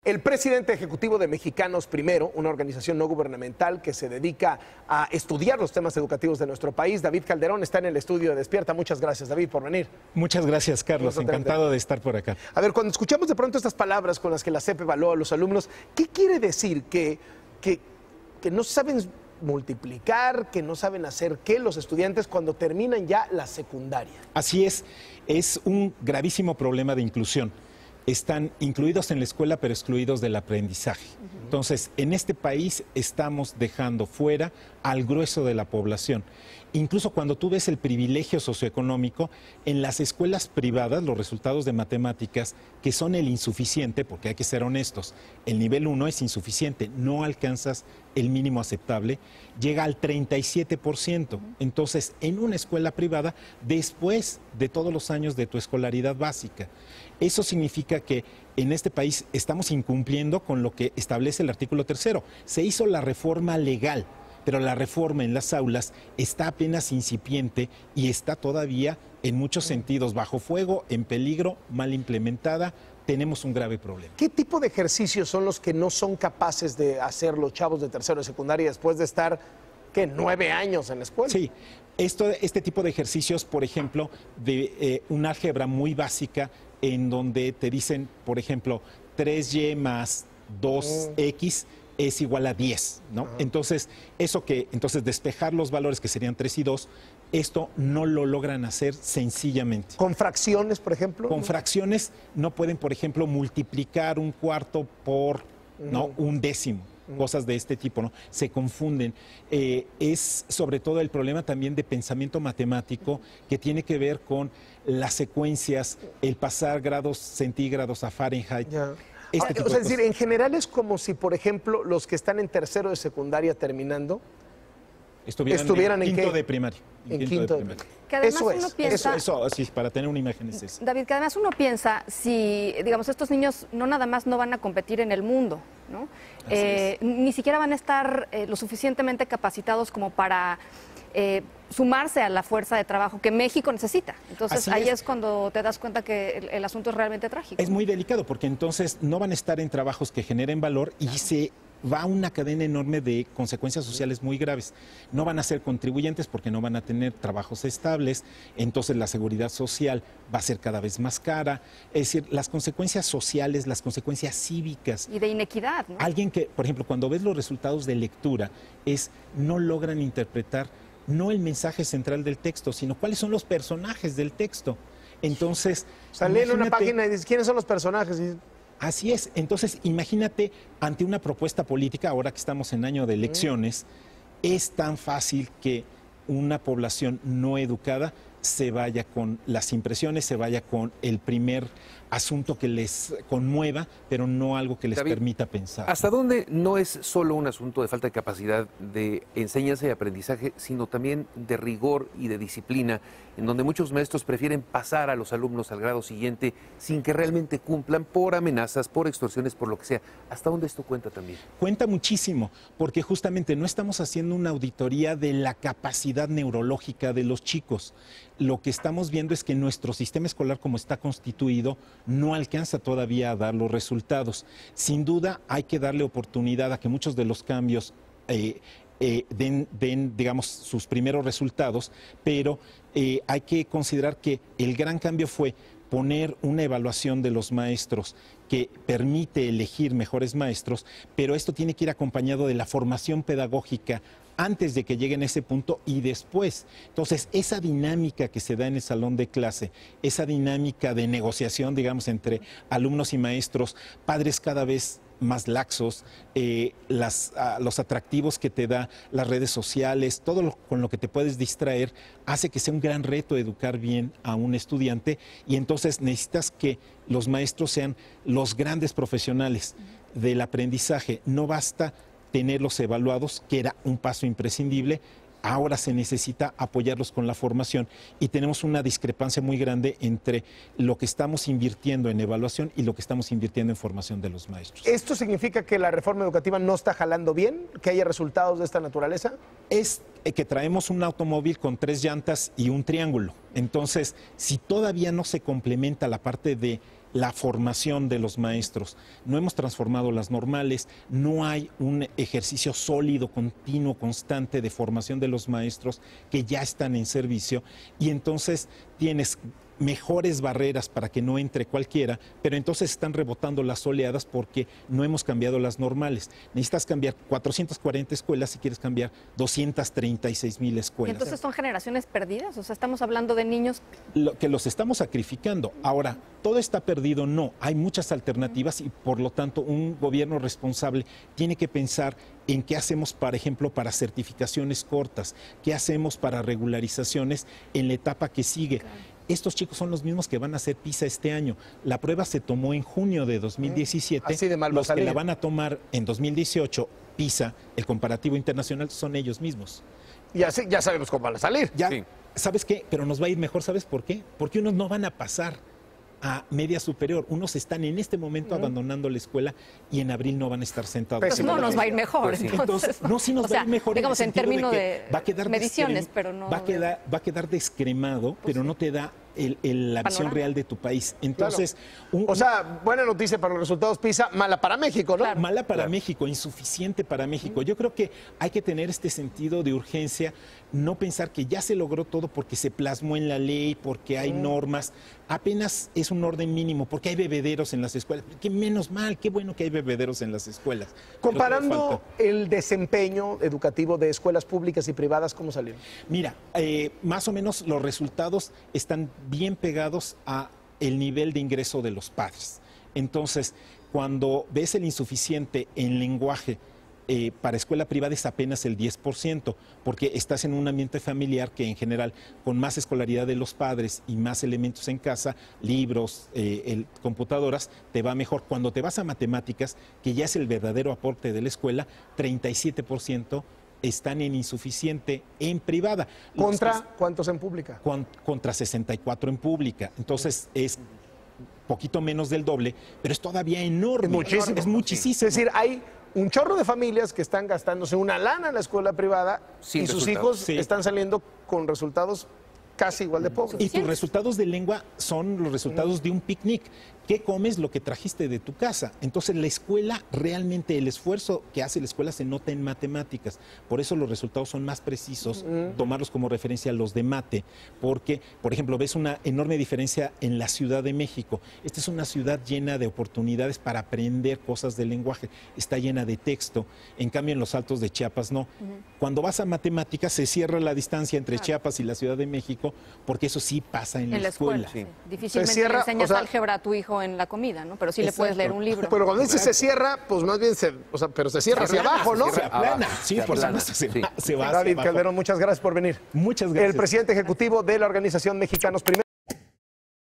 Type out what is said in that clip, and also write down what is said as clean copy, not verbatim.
El presidente ejecutivo de Mexicanos Primero, una organización no gubernamental que se dedica a estudiar los temas educativos de nuestro país, David Calderón, está en el estudio de Despierta. Muchas gracias, David, por venir. Muchas gracias, Carlos. Encantado de estar por acá. A ver, cuando escuchamos de pronto estas palabras con las que la SEP evalúa a los alumnos, ¿qué quiere decir? ¿Que no saben multiplicar, que no saben hacer qué los estudiantes cuando terminan ya la secundaria? Así es un gravísimo problema de inclusión. Están incluidos en la escuela, pero excluidos del aprendizaje. Entonces, en este país estamos dejando fuera al grueso de la población. Incluso cuando tú ves el privilegio socioeconómico, en las escuelas privadas, los resultados de matemáticas, que son el insuficiente, porque hay que ser honestos, el nivel 1 es insuficiente, no alcanzas el mínimo aceptable, llega al 37%. Entonces, en una escuela privada, después de todos los años de tu escolaridad básica, eso significa que en este país estamos incumpliendo con lo que establece el artículo 3º. Se hizo la reforma legal, pero la reforma en las aulas está apenas incipiente y está todavía, en muchos sentidos, bajo fuego, en peligro, mal implementada. Tenemos un grave problema. ¿Qué tipo de ejercicios son los que no son capaces de hacer los chavos de tercero de secundaria después de estar, ¿qué?, 9 años en la escuela? Sí, este tipo de ejercicios, por ejemplo, de una álgebra muy básica, en donde te dicen, por ejemplo, 3y más 2x es igual a 10, ¿no? Entonces, entonces despejar los valores que serían 3 y 2, esto no lo logran hacer sencillamente. ¿Con fracciones, por ejemplo? Con fracciones no pueden, por ejemplo, multiplicar un cuarto por ¿no? un décimo. Cosas de este tipo, ¿no? Se confunden. Es sobre todo el problema también de pensamiento matemático que tiene que ver con las secuencias, el pasar grados centígrados a Fahrenheit. Es decir, en general es como si, por ejemplo, los que están en tercero de secundaria terminando estuvieran en quinto de primaria. En quinto de primaria. Que además uno piensa, eso, sí, para tener una imagen es eso. David, que además uno piensa, si, digamos, estos niños no nada más no van a competir en el mundo, ¿no? Ni siquiera van a estar lo suficientemente capacitados como para sumarse a la fuerza de trabajo que México necesita. Entonces ahí es cuando te das cuenta que el asunto es realmente trágico. Es muy delicado porque entonces no van a estar en trabajos que generen valor y se va a una cadena enorme de consecuencias sociales muy graves. No van a ser contribuyentes porque no van a tener trabajos estables, entonces la seguridad social va a ser cada vez más cara. Es decir, las consecuencias sociales, las consecuencias cívicas. Y de inequidad, ¿no? Alguien que, por ejemplo, cuando ves los resultados de lectura, no logran interpretar no el mensaje central del texto, sino cuáles son los personajes del texto. Entonces, leen una página y dices, ¿quiénes son los personajes? Así es. Entonces, imagínate, ante una propuesta política, ahora que estamos en año de elecciones, es tan fácil que una población no educada se vaya con las impresiones, se vaya con el primer asunto que les conmueva, pero no algo que les permita pensar. ¿Hasta dónde no es solo un asunto de falta de capacidad de enseñanza y aprendizaje, sino también de rigor y de disciplina, en donde muchos maestros prefieren pasar a los alumnos al grado siguiente sin que realmente cumplan por amenazas, por extorsiones, por lo que sea? ¿Hasta dónde esto cuenta también? Cuenta muchísimo, porque justamente no estamos haciendo una auditoría de la capacidad neurológica de los chicos. Lo que estamos viendo es que nuestro sistema escolar, como está constituido, no alcanza todavía a dar los resultados. Sin duda hay que darle oportunidad a que muchos de los cambios den, digamos, sus primeros resultados, pero hay que considerar que el gran cambio fue poner una evaluación de los maestros que permite elegir mejores maestros, pero esto tiene que ir acompañado de la formación pedagógica antes de que lleguen a ese punto y después. Entonces, esa dinámica que se da en el salón de clase, esa dinámica de negociación, digamos, entre alumnos y maestros, padres cada vez más laxos, los atractivos que te da las redes sociales, con lo que te puedes distraer, hace que sea un gran reto educar bien a un estudiante, y entonces necesitas que los maestros sean los grandes profesionales del aprendizaje. No basta tenerlos evaluados, que era un paso imprescindible. Ahora se necesita apoyarlos con la formación y tenemos una discrepancia muy grande entre lo que estamos invirtiendo en evaluación y lo que estamos invirtiendo en formación de los maestros. ¿Esto significa que la reforma educativa no está jalando bien? ¿Que haya resultados de esta naturaleza? Es que traemos un automóvil con 3 llantas y un triángulo. Entonces, si todavía no se complementa la parte de la formación de los maestros. No hemos transformado las normales, no hay un ejercicio sólido, continuo, constante de formación de los maestros que ya están en servicio, y entonces tienes mejores barreras para que no entre cualquiera, pero entonces están rebotando las oleadas porque no hemos cambiado las normales. Necesitas cambiar 440 escuelas si quieres cambiar 236,000 escuelas. ¿Y entonces son generaciones perdidas? O sea, estamos hablando de niños... Que los estamos sacrificando. Ahora, ¿todo está perdido? No, hay muchas alternativas y por lo tanto un gobierno responsable tiene que pensar en qué hacemos, por ejemplo, para certificaciones cortas, qué hacemos para regularizaciones en la etapa que sigue. Claro. Estos chicos son los mismos que van a hacer PISA este año. La prueba se tomó en junio de 2017. Así de mal los que la van a tomar en 2018, PISA, el comparativo internacional, son ellos mismos. Y así ya sabemos cómo van a salir. Ya, sí. ¿Sabes qué? Pero nos va a ir mejor, ¿sabes por qué? Porque unos no van a pasar a media superior. Unos están en este momento abandonando la escuela y en abril no van a estar sentados. Pues no nos va a ir mejor. Pues sí. Entonces, no, sí nos va a ir mejor. Digamos, en términos de va a quedar mediciones, pero no... Va a quedar descremado, pues pero sí, no te da la visión real de tu país. Entonces, claro. O sea, buena noticia para los resultados PISA, mala para México, ¿no? Claro. Mala para México, insuficiente para México. Yo creo que hay que tener este sentido de urgencia, no pensar que ya se logró todo porque se plasmó en la ley, porque hay normas. Apenas es un orden mínimo, porque hay bebederos en las escuelas. Que menos mal, qué bueno que hay bebederos en las escuelas. Comparando el desempeño educativo de escuelas públicas y privadas, ¿cómo salieron? Mira, más o menos los resultados están bien pegados a el nivel de ingreso de los padres. Entonces, cuando ves el insuficiente en lenguaje para escuela privada es apenas el 10%, porque estás en un ambiente familiar que en general, con más escolaridad de los padres y más elementos en casa, libros, computadoras, te va mejor. Cuando te vas a matemáticas, que ya es el verdadero aporte de la escuela, 37% están en insuficiente en privada. ¿Contra cuántos en pública? Contra 64 en pública. Entonces es poquito menos del doble, pero es todavía enorme. Muchísimo. Es muchísimo. Es decir, hay un chorro de familias que están gastándose una lana en la escuela privada y sus hijos están saliendo con resultados casi igual de pobres. Y tus resultados de lengua son los resultados de un picnic. ¿Qué comes? Lo que trajiste de tu casa. Entonces la escuela, realmente el esfuerzo que hace la escuela se nota en matemáticas. Por eso los resultados son más precisos, tomarlos como referencia a los de mate, porque, por ejemplo, ves una enorme diferencia en la Ciudad de México. Esta es una ciudad llena de oportunidades para aprender cosas del lenguaje. Está llena de texto. En cambio, en los Altos de Chiapas no. Cuando vas a matemáticas se cierra la distancia entre Chiapas y la Ciudad de México, porque eso sí pasa en la escuela. Sí. Difícilmente le enseñas álgebra a tu hijo en la comida, ¿no? Pero sí le puedes leer un libro. Pero cuando dice se cierra, pues más bien pero se cierra hacia abajo, ¿no? Se aplana. Sí, por supuesto, se va. David Calderón, muchas gracias por venir. Muchas gracias. El presidente ejecutivo de la Organización Mexicanos Primero.